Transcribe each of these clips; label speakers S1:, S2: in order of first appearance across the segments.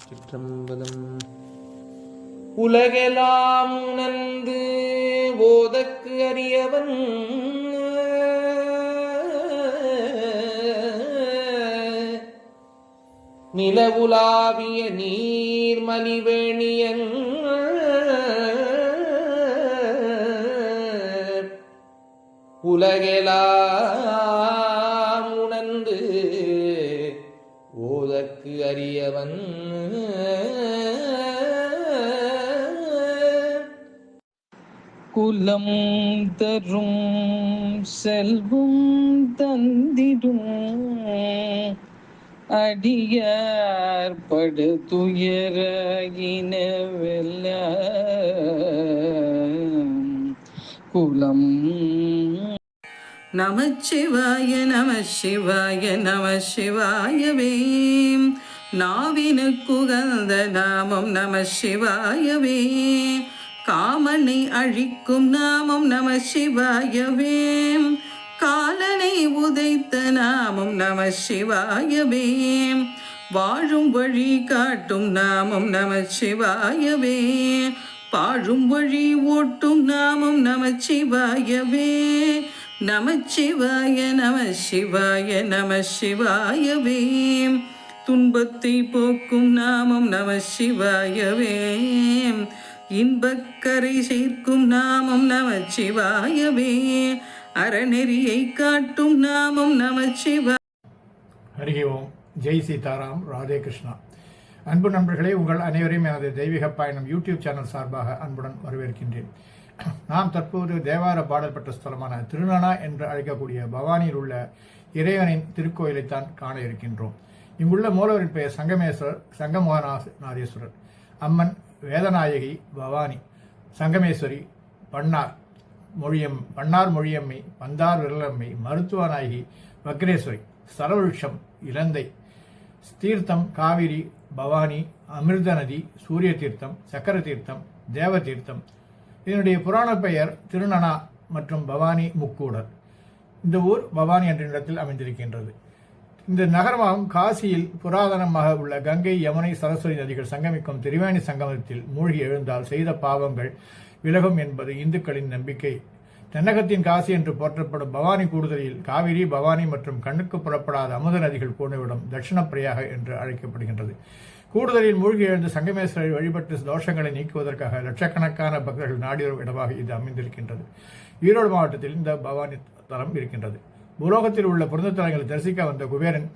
S1: சிற்றம்பலம். உலகெல்லாம் உணர்ந்து போதற்கு அறியவன் நிலவுலாவிய நீர்மலிவேணியன் உலகெல்லாம் உணர்ந்து ஓதற்கு அறியவன்
S2: குலம் தரும் செல்வம் தந்திடும் அடியார் படு துயர இனவெல்ல குலம். நமச்சிவாய நம சிவாய நம சிவாயவே. நாவினுக்குகந்த நாமம் நம சிவாயவே. காமனை அழிக்கும் நாமம் நம சிவாயவே. காலனை உதைத்த நாமம் நம சிவாயவே. வாழும் வழி காட்டும் நாமம் நம சிவாயவே. பாழும் வழி ஓட்டும் நாமம் நம சிவாயவே. நமச்சிவாய நம சிவாய நம சிவாயவே. துன்பத்தை போக்கும் நாமம் நம சிவாயவே. இன்பக்கரை சேர்க்கும் நாமம் நம சிவாயவே. அறநெறியை காட்டும் நாமம் நம சிவாய.
S3: ஹரி ஓம். ஜெய் சீதாராம். ராதே கிருஷ்ணா. அன்பு நண்பர்களே, உங்கள் அனைவரையும் எனது தெய்வீக பயணம் யூடியூப் சேனல் சார்பாக அன்புடன் வரவேற்கின்றேன். நாம் தற்போது தேவார பாடல் பெற்ற ஸ்தலமான திருநனா என்று அழைக்கக்கூடிய பவானியில் உள்ள இறைவனின் திருக்கோயிலைத்தான் காண இருக்கின்றோம். இங்குள்ள மூலவரின் பெயர் சங்கமேஸ்வரர், சங்கமோகநாதேஸ்வரர். அம்மன் வேதநாயகி பவானி, சங்கமேஸ்வரி, பன்னார் மொழியம்மை, பந்தார் விரலம்மை, மருத்துவநாயகி வக்ரேஸ்வரி, சரவருஷம் இலந்தை, தீர்த்தம் காவிரி, பவானி, அமிர்த நதி, சூரிய தீர்த்தம், சக்கர தீர்த்தம், தேவ தீர்த்தம். இதனுடைய புராண பெயர் திருநனா மற்றும் பவானி முக்கூடர். இந்த ஊர் பவானி என்ற இடத்தில் அமைந்திருக்கின்றது. இந்த நகரமாகும் காசியில் புராதனமாக உள்ள கங்கை, யமுனை, சரஸ்வதி நதிகள் சங்கமிக்கும் திரிவேணி சங்கமத்தில் மூழ்கி எழுந்தால் செய்த பாவங்கள் விலகும் என்பது இந்துக்களின் நம்பிக்கை. தென்னகத்தின் காசி என்று போற்றப்படும் பவானி கூடுதலில் காவிரி, பவானி மற்றும் கண்ணுக்கு புறப்படாத அமுத நதிகள் கூடிவிடும் தட்சிணப்பிரியாக என்று அழைக்கப்படுகின்றது. கூடுதலில் மூழ்கி எழுந்து சங்கமேஸ்வரை வழிபட்டு தோஷங்களை நீக்குவதற்காக லட்சக்கணக்கான பக்தர்கள் நாடிவரும் இடமாக இது அமைந்திருக்கின்றது. ஈரோடு மாவட்டத்தில் இந்த பவானி தலம் இருக்கின்றது. பூலோகத்தில் உள்ள புனித தலங்களை தரிசிக்க வந்த குபேரன்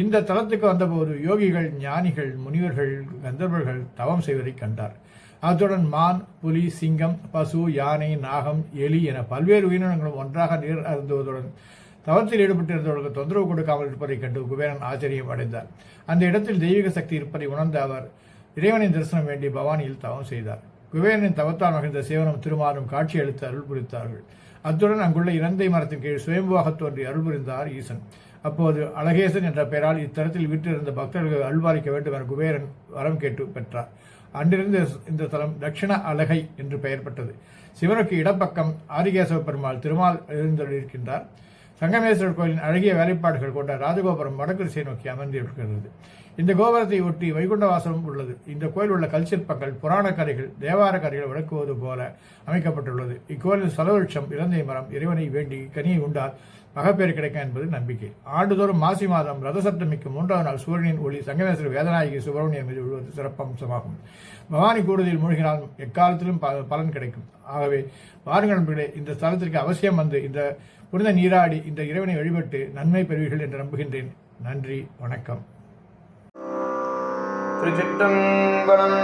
S3: இந்த தலத்துக்கு வந்தபோது யோகிகள், ஞானிகள், முனிவர்கள், கந்தர்வர்கள் தவம் செய்வதை கண்டார். அத்துடன் மான், புலி, சிங்கம், பசு, யானை, நாகம், எலி என பல்வேறு உயிரினங்களும் ஒன்றாக நீர் அருந்துவதுடன் தவத்தில் ஈடுபட்டிருந்தவர்களுக்கு தொந்தரவு கொடுக்காமல் இருப்பதைக் கண்டு குபேரன் ஆச்சரியம் அடைந்தார். அந்த இடத்தில் தெய்வீக சக்தி இருப்பதை உணர்ந்த அவர் இறைவனின் தரிசனம் வேண்டி பவானியில் தவம் செய்தார். குபேரனின் தவத்தால் மகிழ்ந்த சிவனும் திருமாலும் காட்சி அளித்து அருள் புரித்தார்கள். அத்துடன் அங்குள்ள இலந்தை மரத்தின் கீழ் சுயம்புவாக தோன்றி அருள் புரிந்தார் ஈசன். அப்போது அழகேசன் என்ற பெயரால் இத்தலத்தில் வீட்டிலிருந்த பக்தர்களுக்கு அருள்பாலிக்க வேண்டும் என குபேரன் வரம் கேட்டு பெற்றார். அன்றிருந்து இந்த தலம் தட்சிண அலகை என்று பெயர் பெற்றது. சிவனுக்கு இடப்பக்கம் ஆதிகேசவ பெருமாள் திருமால் எழுந்தருளியிருக்கின்றார். சங்கமேஸ்வரர் கோயிலின் அழகிய வேலைப்பாடுகள் கொண்ட ராஜகோபுரம் வடக்கு திசை நோக்கி அமர்ந்திருக்கிறது. இந்த கோபுரத்தை ஒட்டி வைகுண்ட வாசலும் உள்ளது. இந்த கோயில் உள்ள கல்சிற்பங்கள் புராண கதைகள், தேவார கதைகள் விளக்குவது போல அமைக்கப்பட்டுள்ளது. இக்கோயிலில் சலவருஷம் இலந்தை மரம் இறைவனை வேண்டி கனியை உண்டால் மகப்பேறு கிடைக்கும் என்பது நம்பிக்கை. ஆண்டுதோறும் மாசி மாதம் ரதசப்தமிக்கு 3வது நாள் சூரியனின் ஒளி சங்கமேஸ்வரர் வேதநாயகி சுப்பிரமணியன் மீது விழுவது சிறப்பம்சமாகும். பவானி கூடுதலில் மூழ்கினால் எக்காலத்திலும் பலன் கிடைக்கும். ஆகவே வாருங்கள் நண்பர்களே, இந்த ஸ்தலத்திற்கு அவசியம் வந்து இந்த புனித நீராடி இந்த இறைவனை வழிபட்டு நன்மை பெறுவீர்கள் என்று நம்புகின்றேன். நன்றி, வணக்கம்.
S1: திருச்சிற்றம்பலம்.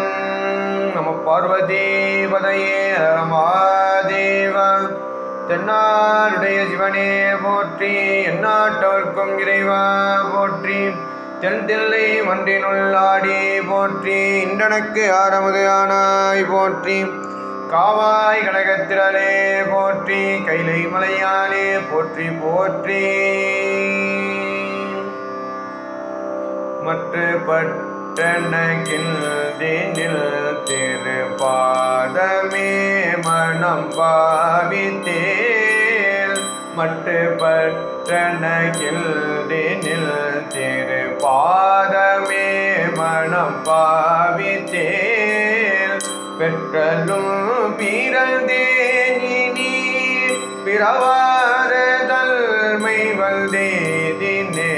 S1: நம பார்வதி பதையே ரமாதேவ. தென்னாருடைய சிவனே போற்றி, எந்நாட்டவர்க்கும் இறைவா போற்றி. தென் தில்லை மன்றினுள்ளாடி போற்றி, இன்றனக்கு ஆரமுதையானாய் போற்றி. காவாய் கடகத்திரளே போற்றி, கைலை மலையானே போற்றி போற்றி. மற்ற பட்டணகில் தேனில் திருப்பாதமே மனம் பாவித்தேல். மட்டு பட்டணகில் தேனில் திருப்பாதமே மனம் பாவித்தேன் பெற்றலும் பிறந்தேன் இனி பிறவார தல்மை வந்தேதினேன்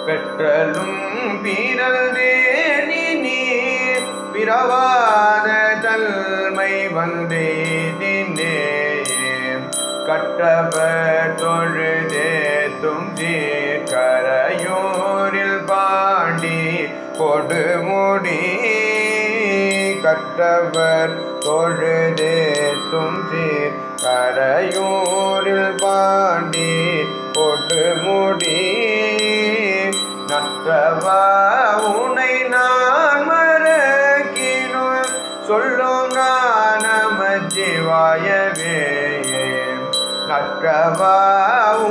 S1: பெற்றலும் பிறந்தேன் இனி பிறவார தல்மை வந்தேதினேன் கற்றவர் தொழுதேத்தும் சீர்கரையூரில் பாண்டி கொடுமுடி கற்றவர் தொழுதேத்தும் சீர்கரையூரில் பாண்டி கொடுமுடி நற்றவா உனை நான் மறக்கினும் சொல்லும் நான் நமச்சிவாயவே நற்றவா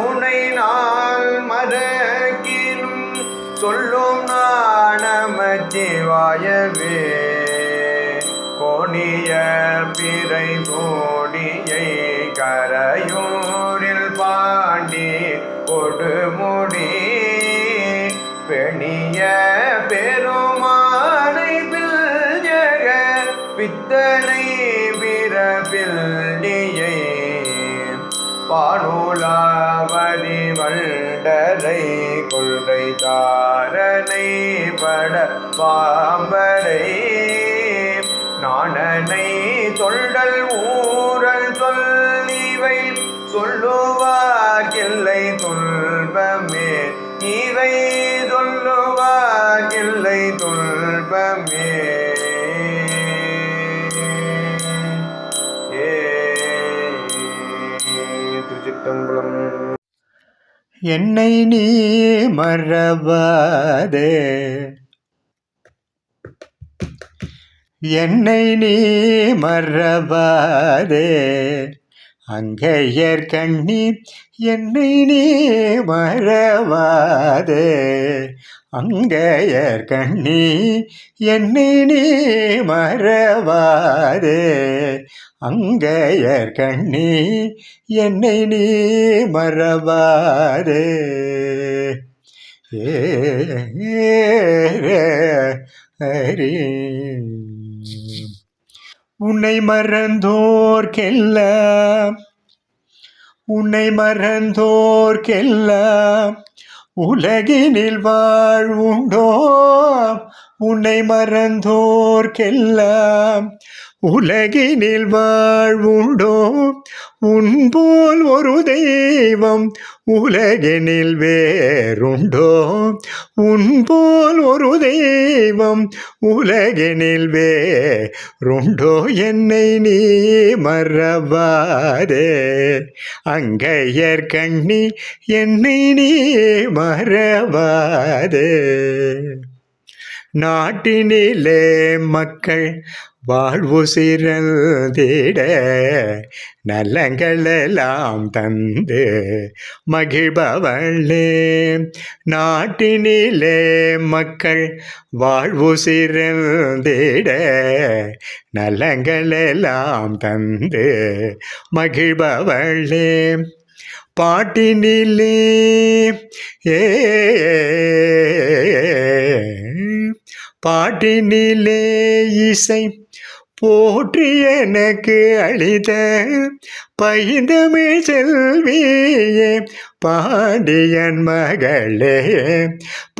S1: உனை நான் மறக்கினும் சொல்லும் நான் நமச்சிவாயவே கோணிய பிறை கோடியை கரையூரில் பாண்டி கொடுமுடி பெணிய பெருமானை பில்ஜக பித்தனை பிறப்பில்லியை பானுலாவரி வண்டரை கொள்கை தாரனை பட பாம்பரை நாணனை தொண்டல் ஊரல் சொல்லிவை சொல்லுவாக்கில்லை துன்பமே இவை சொல்லுவாக்கில்லை துன்பமே திருச்சிற்றம்பலம். என்னை நீ மறவாதே என்னை நீ மறவாதே அங்கையர் கண்ணி என்னை நீ மறவாதே அங்கையர் கண்ணி என்னை நீ மறவாதே அங்கையர் கண்ணி என்னை நீ மறவாதே ஹரி உன்னை மறந்தோர்க்கெல்லாம் உலகினில் வாழ்வுண்டோ உன்னை மறந்தோர்க்கெல்லாம் உலகினில் வாழ்வுண்டோ உன்போல் ஒரு தெய்வம் உலகினில் வேறுண்டோ உன்போல் ஒரு தெய்வம் உலகினில் வேறுண்டோ என்னை நீ மறவாதே அங்கையர் கண்ணி என்னை நீ மறவாதே நாட்டினிலே மக்கள் வாழ்வு சிறந்திட நலங்களெல்லாம் தந்து மகிழ்பவளே நாட்டினிலே மக்கள் வாழ்வு சிறந்திட நலங்களெல்லாம் தந்து மகிழ்பவளே பாட்டினிலே பாட்டினிலே இசை போற்றி எனக்கு அளித்த பைந்தமிழ் செல்வியே பாண்டியன் மகளே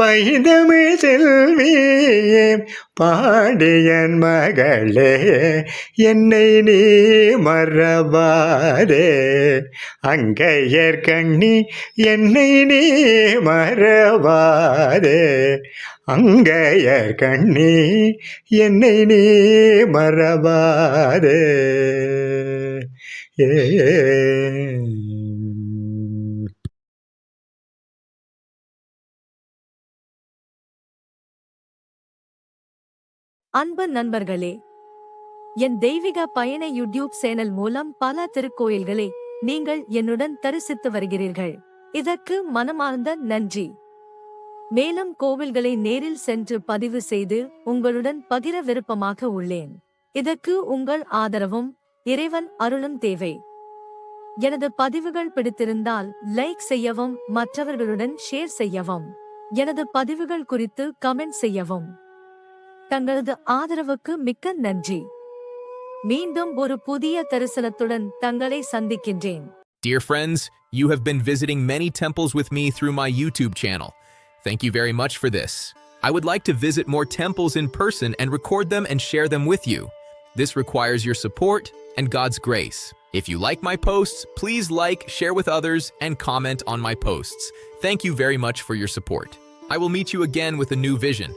S1: பைந்தமிழ் செல்வியே பாண்டியன் மகளே என்னை நீ மறவாதே அங்கையர் கண்ணி என்னை நீ மறவாதே அங்கையர் கண்ணி என்னை நீ மறவாதே
S4: அன்பு நண்பர்களே, என் தெய்வீக பயண யூடியூப் சேனல் மூலம் பல திருக்கோயில்களை நீங்கள் என்னுடன் தரிசித்து வருகிறீர்கள். இதற்கு மனமார்ந்த நன்றி. மேலும் கோவில்களை நேரில் சென்று பதிவு செய்து உங்களுடன் பகிர விருப்பமாக உள்ளேன். இதற்கு உங்கள் ஆதரவும் இறைவன் அருளும் தேவை. எனது பதிவுகள் பிடித்திருந்தால் லைக் செய்யவும் மற்றவர்களுடன் ஷேர் செய்யவும். எனது பதிவுகள் குறித்து கமெண்ட் செய்யவும். தங்களது ஆதரவுக்கு மிக்க நன்றி. மீண்டும் ஒரு புதிய தரிசனத்துடன் தங்களை சந்திக்கின்றேன்.
S5: Dear friends, you have been visiting many temples with me through my YouTube channel. Thank you very much for this. I would like to visit more temples in person and record them and share them with you. This requires your support and God's grace. If you like my posts, please like, share with others, and comment on my posts. Thank you very much for your support. I will meet you again with a new vision.